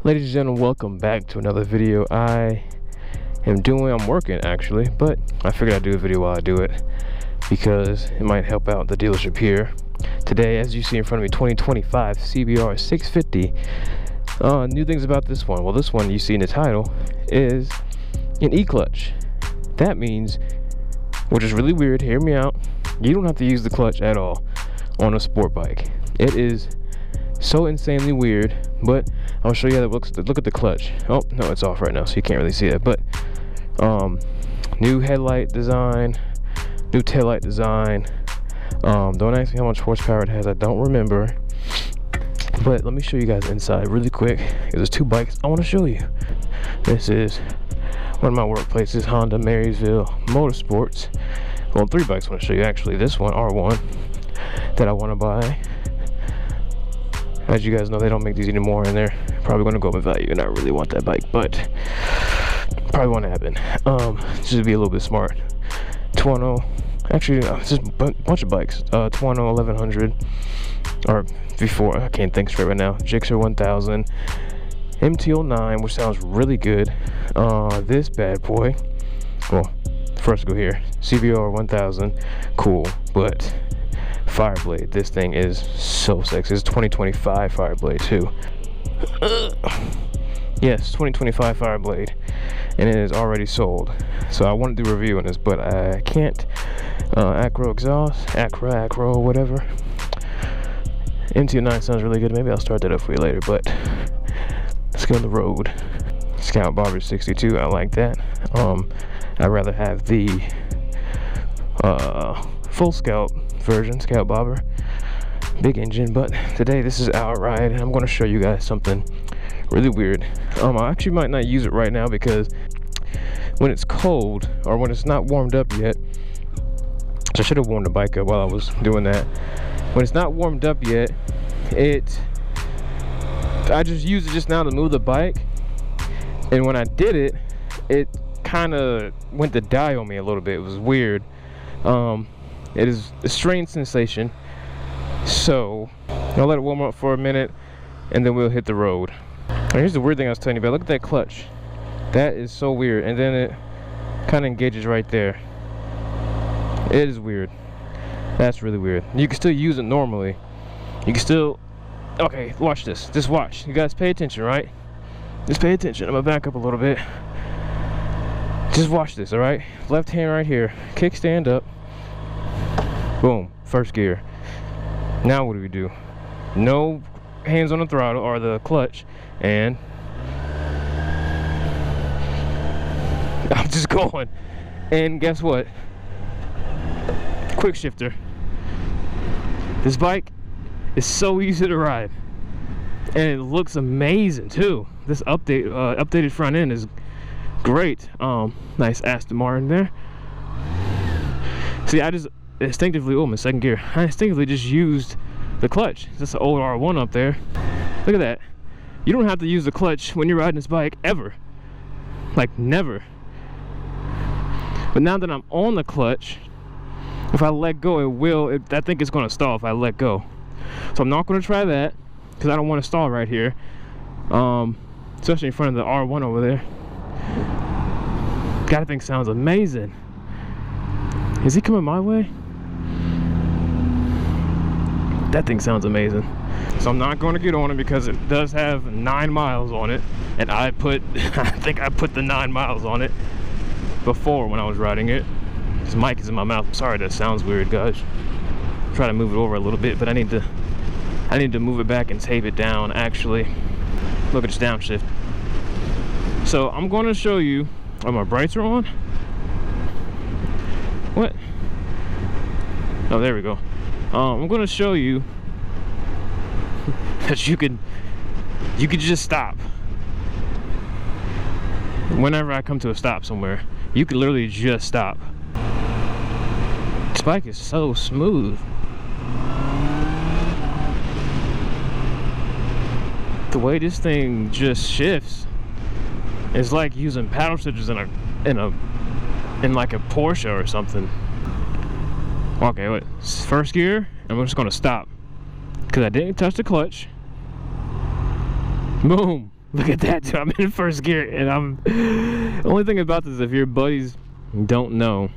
Ladies and gentlemen, welcome back to another video. I'm working actually, but I figured I'd do a video while I do it because it might help out the dealership here. Today, as you see in front of me, 2025 CBR 650. New things about this one. Well, this one you see in the title is an E-clutch. That means, which is really weird, hear me out, you don't have to use the clutch at all on a sport bike. It is so insanely weird, but I'll show you how it looks. Look at the clutch. Oh no, it's off right now, so you can't really see it. But new headlight design, new taillight design. Don't ask me how much horsepower it has, I don't remember. But let me show you guys inside really quick. There's two bikes I want to show you. This is one of my workplaces, Honda Marysville Motorsports. Well, three bikes I want to show you actually. This one, R1, that I want to buy. As you guys know, they don't make these anymore, and they're probably going to go up in value, and I really want that bike, but probably won't happen. Just to be a little bit smart. Tuono, actually, it's just a bunch of bikes. Tuono 1100, or before, I can't think straight right now. Gixxer 1000, MT09, which sounds really good. This bad boy, well, first go here, CBR 1000, cool, but Fireblade, this thing is so sexy. It's 2025 Fireblade too. Yes, 2025 Fireblade, and it is already sold. So I want to do a review on this, but I can't. Acro exhaust, Acro, whatever. MT9 sounds really good. Maybe I'll start that up for you later, but let's go on the road. Scout Bobber 62, I like that. I'd rather have the full Scout version, Scout Bobber, big engine. But today this is our ride, and I'm going to show you guys something really weird. I actually might not use it right now because when it's cold or when it's not warmed up yet, I should have warmed the bike up while I was doing that. When it's not warmed up yet, I just used it just now to move the bike, and when I did it, it kind of went to die on me a little bit. It was weird. It is a strange sensation, so I'll let it warm up for a minute and then we'll hit the road. Now, here's the weird thing I was telling you about. Look at that clutch. That is so weird, and then it kind of engages right there. It is weird. That's really weird. You can still use it normally. You can still, okay, watch this. Just watch. You guys pay attention, right? Just pay attention. I'm gonna back up a little bit. Just watch this, all right? Left hand right here. Kickstand up. Boom. First gear. Now what do we do? No hands on the throttle or the clutch, and I'm just going. And guess what? Quick shifter. This bike is so easy to ride, and it looks amazing too. This updated front end is great. Nice Aston Martin there. See, I just instinctively, oh, I'm in second gear. I instinctively just used the clutch. It's just an old R1 up there. Look at that. You don't have to use the clutch when you're riding this bike ever. Like, never. But now that I'm on the clutch, if I let go, I think it's going to stall if I let go. So I'm not going to try that because I don't want to stall right here. Especially in front of the R1 over there. God, that thing sounds amazing. Is he coming my way? That thing sounds amazing. So I'm not going to get on it because it does have 9 miles on it, and I think I put the 9 miles on it before when I was riding it. This mic is in my mouth. I'm sorry that sounds weird, guys. Try to move it over a little bit, but I need to move it back and tape it down. Actually, look at this downshift. So I'm going to show you. Oh, my brights are on. What? Oh, there we go. I'm going to show you that you could just stop. Whenever I come to a stop somewhere, you could literally just stop. This bike is so smooth. The way this thing just shifts is like using paddle shifters in like a Porsche or something. Okay, wait. First gear, and we're just gonna stop because I didn't touch the clutch. Boom. Look at that, dude. I'm in first gear, and I'm... The only thing about this, if your buddies don't know,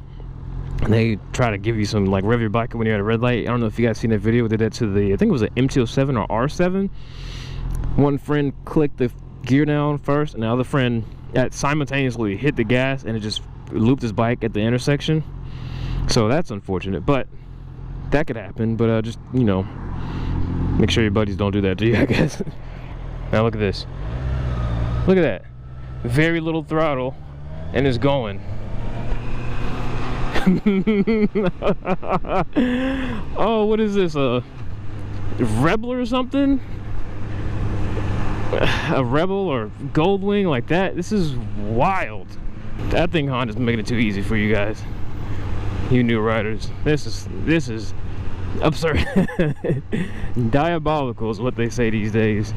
and they try to give you some, like, rev your bike when you're at a red light. I don't know if you guys seen that video. We did that to the, I think it was an MT-07 or R7. One friend clicked the gear down first, and the other friend simultaneously hit the gas, and it just looped his bike at the intersection. So that's unfortunate, but that could happen. But just, you know, make sure your buddies don't do that to you, I guess. Now look at this. Look at that. Very little throttle, and it's going. Oh, what is this? A Rebel or something? A Rebel or Goldwing like that? This is wild. That thing Honda's making it too easy for you guys, you new riders. This is absurd. Diabolical is what they say these days.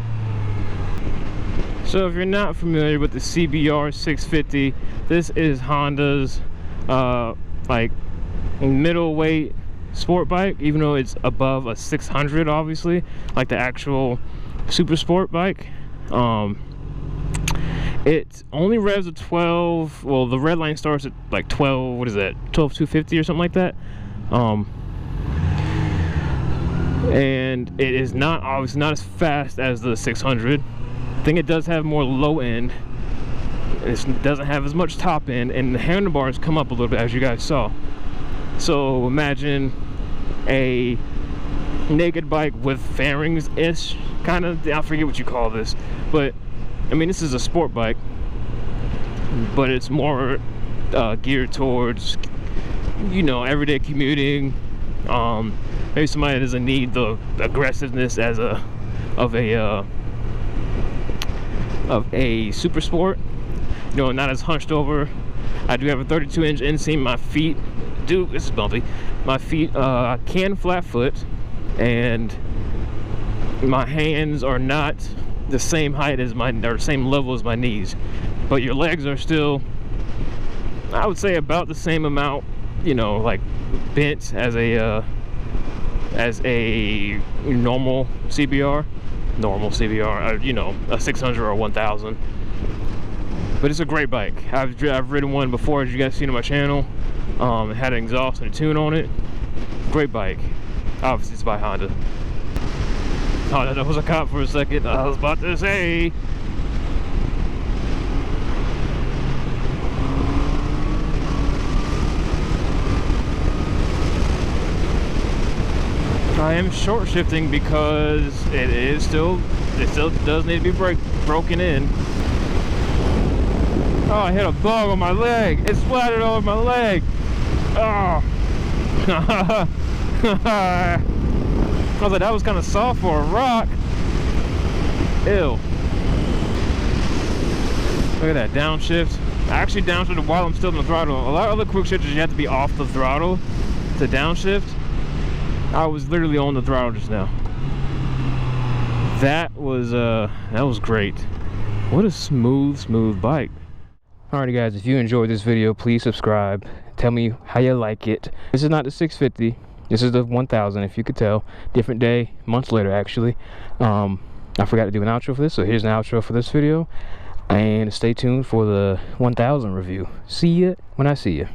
So if you're not familiar with the CBR 650, this is Honda's like middleweight sport bike, even though it's above a 600, obviously, like the actual super sport bike. It only revs at 12. Well, the red line starts at like 12. What is that? 12,250 or something like that. And it is not, obviously not as fast as the 600. I think it does have more low end. It doesn't have as much top end, and the handlebars come up a little bit, as you guys saw. So imagine a naked bike with fairings-ish, kind of. I forget what you call this, but I mean, this is a sport bike, but it's more geared towards, you know, everyday commuting. Maybe somebody that doesn't need the aggressiveness as of a super sport. You know, not as hunched over. I do have a 32-inch inseam. My feet, dude, this is bumpy. My feet can flat foot, and my hands are not the same height as or same level as my knees. But your legs are still, I would say, about the same amount, you know, like bent as a normal CBR. You know, a 600 or a 1000. But it's a great bike. I've ridden one before, as you guys seen on my channel. It had an exhaust and a tune on it. Great bike. Obviously, it's by Honda. Oh, that was a cop for a second. I was about to say. I am short shifting because it still does need to be broken in. Oh, I hit a bug on my leg. It splattered all over my leg. Oh. I was like, that was kind of soft for a rock. Ew. Look at that, downshift. I actually downshifted while I'm still in the throttle. A lot of other quick shifters, you have to be off the throttle to downshift. I was literally on the throttle just now. That was great. What a smooth bike. Alrighty guys, if you enjoyed this video, please subscribe. Tell me how you like it. This is not the 650. This is the 1000, if you could tell. Different day, months later actually. I forgot to do an outro for this, so here's an outro for this video. And stay tuned for the 1000 review. See ya when I see ya.